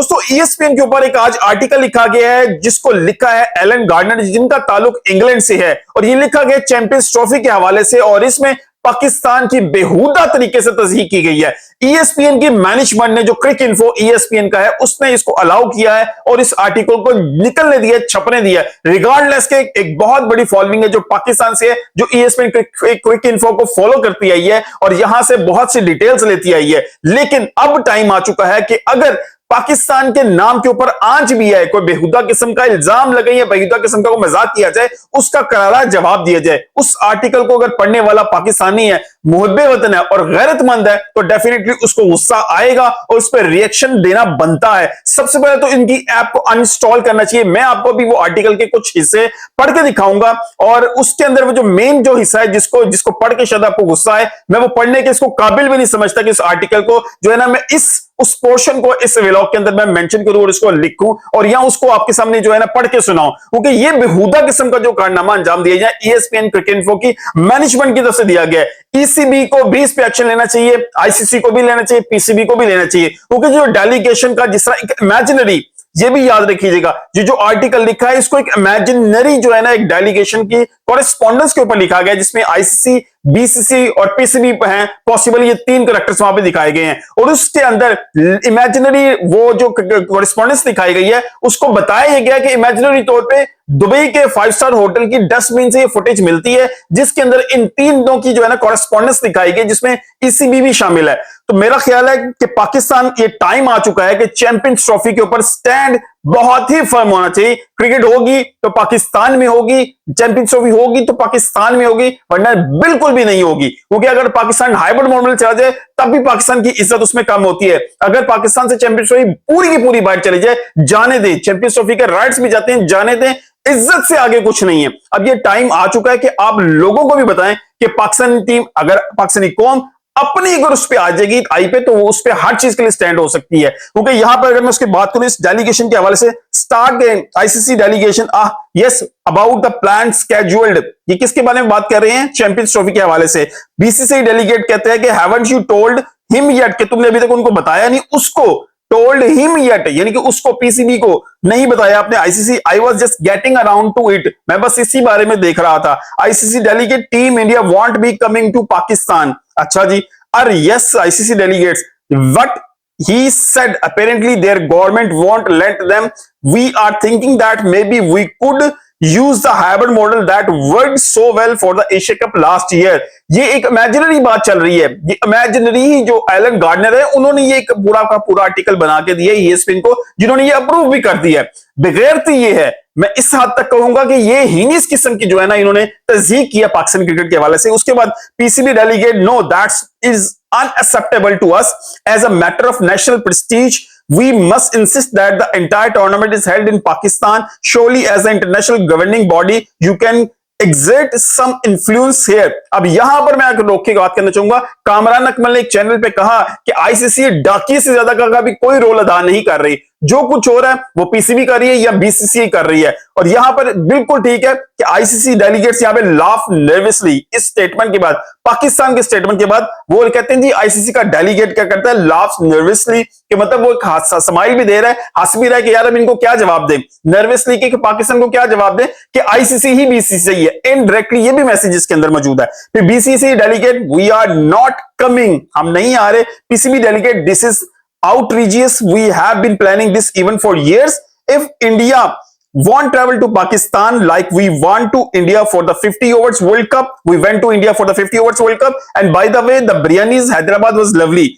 दोस्तों ईएसपीएन के ऊपर एक आज आर्टिकल लिखा गया है जिसको लिखा है एलन गार्डनर, जिनका ताल्लुक इंग्लैंड से है और ये लिखा गया चैंपियंस ट्रॉफी के हवाले से और इसमें पाकिस्तान की बेहुदा तरीके से तस्दीक की गई है। ईएसपीएन की मैनेजमेंट ने, जो क्रिक इन्फो ईएसपीएन का है, उसने इसको अलाउ किया है और इस आर्टिकल को निकलने दिया, छपने दिया। रिगार्डलेस के एक बहुत बड़ी फॉलोइंग है जो पाकिस्तान से है, जो ईएसपीएन क्रिक इन्फो को फॉलो करती आई है और यहां से बहुत सी डिटेल्स लेती आई है। लेकिन अब टाइम आ चुका है कि अगर पाकिस्तान के नाम के ऊपर आंच भी है, कोई बेहुदा किस्म का इल्जाम लगाई है, बेहुदा किस्म का मजाक किया जाए, उसका करारा जवाब दिया जाए। उस आर्टिकल को अगर पढ़ने वाला पाकिस्तानी है, मुहब्बे वतन है और गैरतमंद है तो डेफिनेटली उसको गुस्सा आएगा और उस पर रिएक्शन देना बनता है। सबसे पहले तो इनकी ऐप को अनइंस्टॉल करना चाहिए। मैं आपको भी वो आर्टिकल के कुछ हिस्से पढ़ के दिखाऊंगा और उसके अंदर वो जो मेन जो हिस्सा है जिसको पढ़ के शायद आपको गुस्सा है, मैं वो पढ़ने के इसको काबिल भी नहीं समझता कि इस आर्टिकल को जो है ना मैं उस पोर्शन को इस व्लॉग के अंदर मैं मेंशन करूं और इसको लिखूं और यहां उसको आपके सामने जो है ना पढ़ के सुनाऊं, क्योंकि ये बेहुदा किस्म का जो कारनामा अंजाम दिया जाए ईएसपीएन क्रिकेट इन्फो की मैनेजमेंट की तरफ से दिया गया है। ईसीबी को भी इस पे एक्शन लेना चाहिए, आईसीसी को भी लेना चाहिए, पीसीबी को भी लेना चाहिए, क्योंकि जो डेलीगेशन का जिस तरह एक इमेजिनरी, ये भी याद रखिएगा, ये जो आर्टिकल लिखा है इसको एक इमेजिनरी जो है ना एक डेलीगेशन की कॉरेस्पॉन्डेंस के ऊपर लिखा गया, जिसमें आईसीसी, बीसीसी और पीसीबी हैं। पॉसिबल ये तीन कैरेक्टर्स वहां पे दिखाए गए हैं और उसके अंदर इमेजिनरी वो जो कॉरेस्पॉन्डेंस दिखाई गई है उसको बताया गया कि इमेजिनरी तौर पे दुबई के 5 स्टार होटल की डस्टबिन से ये फुटेज मिलती है, जिसके अंदर इन तीनों की जो है ना कॉरेस्पॉन्डेंस दिखाई गई, जिसमें ईसीबी भी शामिल है। तो मेरा ख्याल है कि पाकिस्तान, ये टाइम आ चुका है कि चैंपियंस ट्रॉफी के ऊपर स्टैंड बहुत ही फर्म होना चाहिए। क्रिकेट होगी तो पाकिस्तान में होगी, चैंपियंस ट्रॉफी होगी तो पाकिस्तान में होगी, वरना बिल्कुल भी नहीं होगी। क्योंकि अगर पाकिस्तान हाइब्रिड मॉडल चला जाए तब भी पाकिस्तान की इज्जत उसमें कम होती है। अगर पाकिस्तान से चैंपियंस ट्रॉफी पूरी की पूरी बाहर चली जाए, जाने दें, चैंपियंस ट्रॉफी के राइट्स भी जाते हैं, जाने दें, इज्जत से आगे कुछ नहीं है। अब ये टाइम आ चुका है कि आप लोगों को भी बताएं कि पाकिस्तानी टीम, अगर पाकिस्तानी कौम अपनी अगर उस पर आ जाएगी आई पे, तो वो उस पर हर चीज के लिए स्टैंड हो सकती है। क्योंकि यहां पर अगर मैं उसकी बात करूं इस डेलीगेशन के हवाले से, start ICC delegation yes about the plan scheduled, ये किसके बारे में बात कर रहे हैं? चैंपियंस ट्रॉफी के हवाले से। बीसीसीआई डेलीगेट कहते हैं कि haven't you told him yet, कि तुमने अभी तक उनको बताया नहीं, उसको टोल्ड हिम येट, यानी कि उसको, पीसीबी को नहीं बताया आपने। ICC, I was just getting around to it, मैं बस इसी बारे में देख रहा था। ICC delegate, team India won't be coming to Pakistan. अच्छा जी, और yes ICC delegates, what he said apparently their government won't let them. We are thinking that maybe we could use the hybrid model that worked so well for the Asia Cup last year. ये एक imaginary बात चल रही है, ये imaginary ही जो Elon gardener है उन्होंने ये एक पूरा का पूरा आर्टिकल बना के दिया ईएसपीएन को, जिन्होंने ये अप्रूव भी कर दिया है। बेगैरती ये है, मैं इस हद तक कहूंगा कि ये हीनियस किस्म की जो है ना इन्होंने तस्दीक किया पाकिस्तान क्रिकेट के हवाले से। उसके बाद PCB delegate, no that's is unacceptable to us as a matter of national prestige. We must insist that the entire tournament is held in Pakistan. Surely as an international governing body you can exert some influence here. अब यहां पर मैं रोक के बात करना चाहूंगा, कामरान अकमल ने एक चैनल पे कहा कि आईसीसी डाकिये से ज्यादा का भी कोई रोल अदा नहीं कर रही, जो कुछ हो रहा है वो पीसीबी कर रही है या बीसीसीआई कर रही है। और यहां पर बिल्कुल ठीक है कि आईसीसी डेलीगेट्स यहां पे लाफ नर्वसली इस स्टेटमेंट के बाद, पाकिस्तान के स्टेटमेंट के बाद, वो कहते हैं जी आईसीसी का डेलीगेट क्या करता है, लाफ नर्वसली, कि मतलब वो एक स्माइल भी दे रहा है, हंस भी रहा है कि यार अब इनको क्या जवाब दें, नर्वसली कि पाकिस्तान को क्या जवाब दें कि आईसीसी ही बीसीसीआई है। इनडायरेक्टली ये भी मैसेज इसके अंदर मौजूद है। फिर BCCI delegate, we are not coming, हम नहीं आ रहे। PCB delegate, this is outrageous, we have been planning this even for years. If India won't travel to Pakistan like we want to India for the 50 overs World Cup, we went to India for the 50 overs World Cup, and by the way the biryanis Hyderabad was lovely,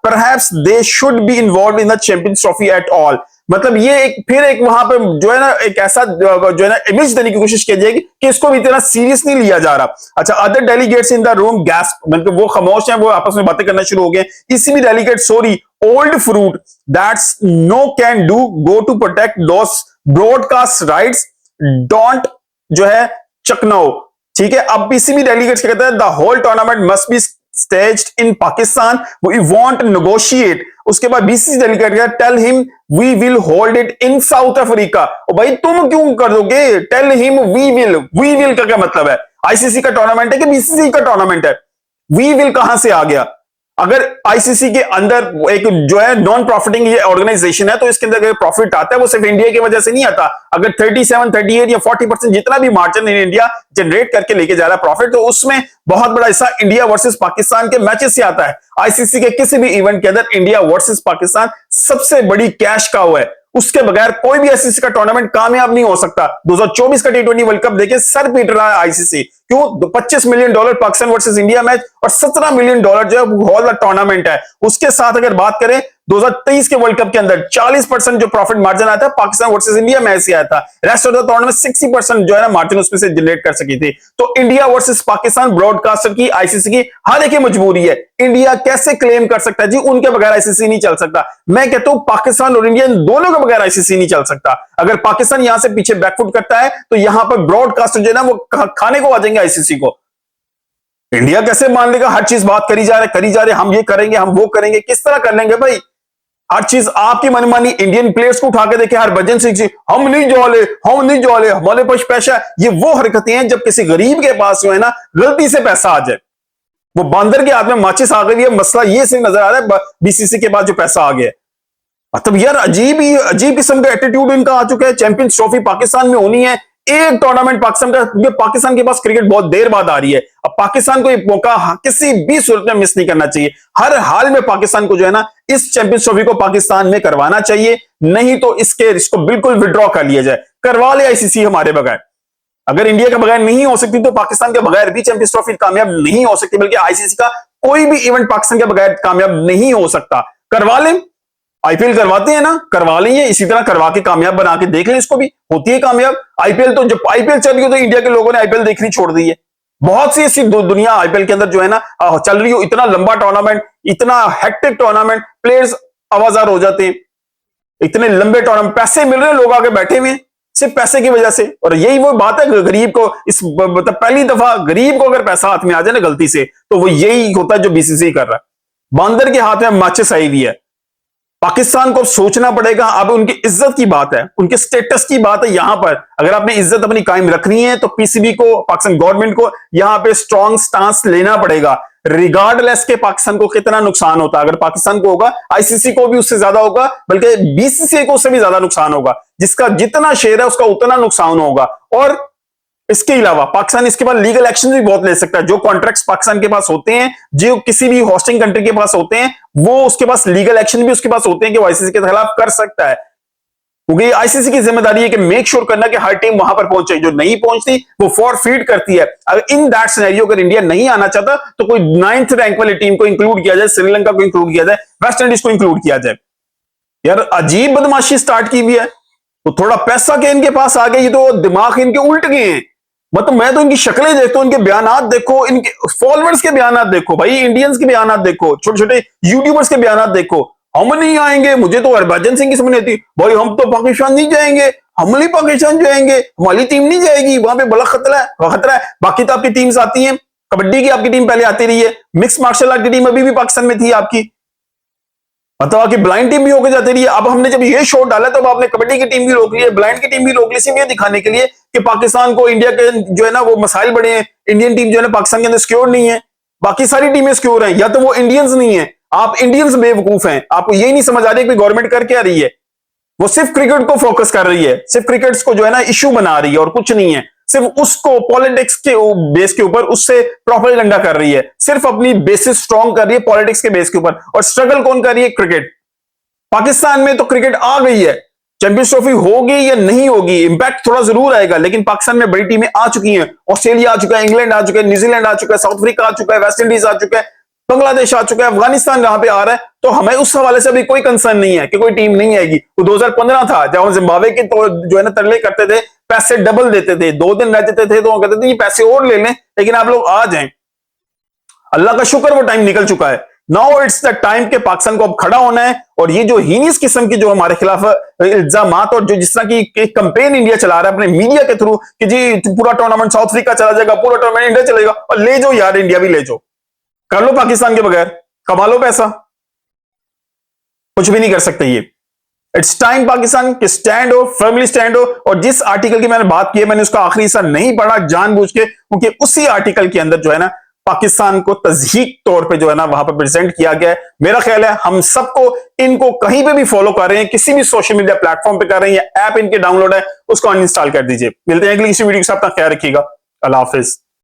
perhaps they should be involved in the Champions Trophy at all. मतलब ये एक फिर एक वहां पे जो है ना एक ऐसा जो है ना इमेज देने की कोशिश की जाएगी कि इसको भी इतना सीरियस नहीं लिया जा रहा। अच्छा, other delegates in the room gasp, मतलब वो खामोश हैं, वो आपस में बातें करना शुरू हो गए। इसी भी delegate, sorry old fruit that's no can do, go to protect those broadcast rights, don't जो है चकनाओ, ठीक है। अब पीसीबी डेलीगेट्स कहते हैं the whole tournament must be staged in Pakistan, we won't negotiate. उसके बाद बीसीसी डेलीगेट गया, tell him we will hold it in South Africa. और भाई तुम क्यों कर दोगे, टेल हिम वी विल का क्या मतलब है? आईसीसी का टूर्नामेंट है कि बीसीसी का टूर्नामेंट है? वी विल कहां से आ गया? अगर आईसीसी के अंदर एक जो है नॉन प्रॉफिटिंग ये ऑर्गेनाइजेशन है, तो इसके अंदर प्रॉफिट आता है वो सिर्फ इंडिया की वजह से नहीं आता। अगर 37, 38 या 40% जितना भी मार्जिन इंडिया जनरेट करके लेके जा रहा है प्रॉफिट, तो उसमें बहुत बड़ा हिस्सा इंडिया वर्सेस पाकिस्तान के मैचेस से आता है। आईसीसी के किसी भी इवेंट के अंदर इंडिया वर्सेस पाकिस्तान सबसे बड़ी कैश काउ है। उसके बगैर कोई भी आईसीसी का टूर्नामेंट कामयाब नहीं हो सकता। 2024 का टी20 वर्ल्ड कप देखे सर पीट रहा है आईसीसी। क्यों? $25 million Pakistan versus India match और $17 मिलियन जो है होल टूर्नामेंट है। उसके साथ अगर बात करें 2023 के वर्ल्ड कप के अंदर 40% जो प्रॉफिट मार्जिन आया था पाकिस्तान वर्सेस इंडिया मैच से आया था। रेस्ट ऑफ द टूर्नामेंट 60% जो है ना मार्जिन उसमें से जनरेट कर सकी थी। तो इंडिया वर्सेस पाकिस्तान ब्रॉडकास्टर की, आईसीसी की हर एक की मजबूरी है। इंडिया कैसे क्लेम कर सकता है जी उनके बगैर आईसीसी नहीं चल सकता। मैं कहता हूं पाकिस्तान और इंडिया दोनों के बगैर आईसीसी नहीं चल सकता। अगर पाकिस्तान यहां से पीछे बैकफुट करता है तो यहां पर ब्रॉडकास्टर जो है ना वो खाने को आ जाएंगे आईसीसी को। इंडिया कैसे मान लेगा? हर चीज बात करी जा रहे, हम ये करेंगे, हम वो करेंगे, किस तरह कर लेंगे भाई? हर चीज आपकी मनमानी। इंडियन प्लेयर्स को उठा के देखे हरभजन सिंह जी, हम नहीं जौले, हमारे पास पैसा। ये वो हरकतें हैं जब किसी गरीब के पास जो है ना गलती से पैसा आ जाए। वो बंदर के हाथ में माचिस आ गई है, मसला ये से नजर आ रहा है बीसीसी के पास जो पैसा आ गया। मतलब यार अजीब किस्म का एटीट्यूड इनका आ चुका है। चैंपियंस ट्रॉफी पाकिस्तान में होनी है, एक टूर्नामेंट पाकिस्तान का, पाकिस्तान के पास क्रिकेट बहुत देर बाद आ रही है। अब पाकिस्तान को ये मौका किसी भी सूरत में मिस नहीं करना चाहिए। हर हाल में पाकिस्तान को जो है ना इस चैंपियंस ट्रॉफी को पाकिस्तान में करवाना चाहिए, नहीं तो इसको बिल्कुल विड्रॉ कर लिया जाए। करवा ले आईसीसी हमारे बगैर। अगर इंडिया के बगैर नहीं हो सकती तो पाकिस्तान के बगैर भी चैंपियंस ट्रॉफी कामयाब नहीं हो सकती, बल्कि आईसीसी का कोई भी इवेंट पाकिस्तान के बगैर कामयाब नहीं हो सकता। करवा लें, आईपीएल करवाते हैं ना, करवा लेंगे, इसी तरह करवा के कामयाब बना के देख लें, इसको भी होती है कामयाब। आईपीएल तो जब आईपीएल चल रही हो तो इंडिया के लोगों ने आईपीएल देखनी छोड़ दी है। बहुत सी ऐसी दुनिया आईपीएल के अंदर जो है ना चल रही हो, इतना लंबा टूर्नामेंट, इतना हेक्टिक टूर्नामेंट, प्लेयर्स आवाजार हो जाते हैं, इतने लंबे टूर्नामेंट, पैसे मिल रहे हैं, लोग आगे बैठे हुए सिर्फ पैसे की वजह से। और यही वो बात है, गरीब को मतलब पहली दफा गरीब को अगर पैसा हाथ में आ जाए ना गलती से, तो वो यही होता है जो बीसीसीआई कर रहा है। बंदर के हाथ में माचिस आई हुई है। पाकिस्तान को सोचना पड़ेगा। अब उनकी इज्जत की बात है, उनके स्टेटस की बात है। यहां पर अगर आपने इज्जत अपनी कायम रखनी है तो पीसीबी को, पाकिस्तान गवर्नमेंट को यहां पे स्ट्रॉन्ग स्टांस लेना पड़ेगा, रिगार्डलेस के पाकिस्तान को कितना नुकसान होता है। अगर पाकिस्तान को होगा, आईसीसी को भी उससे ज्यादा होगा, बल्कि बीसीसीआई को उससे भी ज्यादा नुकसान होगा। जिसका जितना शेयर है उसका उतना नुकसान होगा। और इसके अलावा पाकिस्तान इसके बाद लीगल एक्शन भी बहुत ले सकता है। जो कॉन्ट्रैक्ट्स पाकिस्तान के पास होते हैं, जो किसी भी होस्टिंग कंट्री के पास होते हैं, वो उसके पास लीगल एक्शन भी उसके पास होते हैं कि वो आईसीसी के खिलाफ कर सकता है। क्योंकि आईसीसी की जिम्मेदारी है कि मेक श्योर करना कि हर टीम वहां पर पहुंचे। जो नहीं पहुंचती वो फॉरफीट करती है। अगर इन दैट सिनेरियो अगर इंडिया नहीं आना चाहता तो कोई 9th रैंक वाली टीम को इंक्लूड किया जाए, श्रीलंका को इंक्लूड किया जाए, वेस्ट इंडीज को इंक्लूड किया जाए। यार अजीब बदमाशी स्टार्ट की हुई है। तो थोड़ा पैसा के इनके पास आ गया, ये तो दिमाग इनके उल्ट गए हैं। मतलब मैं तो इनकी शक्लें देखता हूं, इनके बयानात देखो, इनके फॉलोअर्स के बयानात देखो भाई, इंडियंस के बयानात देखो, छोटे छोटे यूट्यूबर्स के बयानात देखो। हम नहीं आएंगे, मुझे तो हरभजन सिंह की समझ नहीं आती भाई, हम तो पाकिस्तान नहीं जाएंगे, हम नहीं पाकिस्तान जाएंगे, हमारी टीम नहीं जाएगी, वहां पे बड़ा खतरा है। बाकी तो आपकी टीम्स आती हैं, कबड्डी की आपकी टीम पहले आती रही है, मिक्स मार्शल आर्ट की टीम अभी भी पाकिस्तान में थी आपकी, मतलब आपकी ब्लाइंड टीम भी होकर जाती रही है। अब हमने जब ये शोट डाला तो आपने कबड्डी की टीम भी रोक ली है, ब्लाइंड की टीम भी रोक ली, सिर्फ ये दिखाने के लिए कि पाकिस्तान को इंडिया के जो है ना वो मसाइल बड़े हैं, इंडियन टीम जो है ना पाकिस्तान के अंदर सिक्योर नहीं है, बाकी सारी टीमें सिक्योर हैं, या तो वो इंडियंस नहीं है, आप इंडियंस बेवकूफ हैं। आपको यही नहीं समझ आ रही कि गवर्नमेंट कर क्या रही है। वो सिर्फ क्रिकेट को फोकस कर रही है, सिर्फ क्रिकेट को जो है ना इश्यू बना रही है और कुछ नहीं है। सिर्फ उसको पॉलिटिक्स के बेस के ऊपर उससे प्रोपेगेंडा कर रही है, सिर्फ अपनी बेसिस स्ट्रॉन्ग कर रही है पॉलिटिक्स के बेस के ऊपर। और स्ट्रगल कौन कर रही है? क्रिकेट। पाकिस्तान में तो क्रिकेट आ गई है, चैंपियंस ट्रॉफी होगी या नहीं होगी, इंपैक्ट थोड़ा जरूर आएगा, लेकिन पाकिस्तान में बड़ी टीमें आ चुकी हैं। ऑस्ट्रेलिया आ चुका है, इंग्लैंड आ चुका है, न्यूजीलैंड आ चुका है, साउथ अफ्रीका आ चुका है, वेस्ट इंडीज आ चुका है, बांग्लादेश आ चुका है, अफगानिस्तान यहां पे आ रहा है। तो हमें उस हवाले से अभी कोई कंसर्न नहीं है कि कोई टीम नहीं आएगी। तो 2015 था जब हम जिम्बाब्वे के तो जो है ना तरले करते थे, पैसे डबल देते थे, 2 दिन रह जाते थे तो कहते थे ये पैसे और ले लें, लेकिन आप लोग आ जाएं। अल्लाह का शुक्र वो टाइम निकल चुका है। नाउ इट्स द टाइम के पाकिस्तान को अब खड़ा होना है। और ये जो हीनियस किस्म की जो हमारे खिलाफ इल्जामात और जो जिस तरह की कैंपेन इंडिया चला रहा है अपने मीडिया के थ्रू कि जी पूरा टूर्नामेंट साउथ अफ्रीका चला जाएगा, पूरा टूर्नामेंट इंडिया चलेगा, और ले जाओ यार, इंडिया भी ले जाओ, कर लो पाकिस्तान के बगैर, कमा लो पैसा, कुछ भी नहीं कर सकते ये। इट्स टाइम पाकिस्तान के स्टैंड हो, फर्मली स्टैंड हो। और जिस आर्टिकल की मैंने बात की है, मैंने उसका आखिरी हिस्सा नहीं पढ़ा जानबूझ के, क्योंकि उसी आर्टिकल के अंदर जो है ना पाकिस्तान को तज़हीक तौर पे जो है ना वहां पर प्रेजेंट किया गया है। मेरा ख्याल है हम सबको इनको कहीं पे भी फॉलो कर रहे हैं, किसी भी सोशल मीडिया प्लेटफॉर्म पे कर रहे हैं, या ऐप इनके डाउनलोड है उसको अनइंस्टॉल कर दीजिए। मिलते हैं अगली किसी वीडियो के साथ, अपना ख्याल रखिएगा। अल्लाह हाफिज।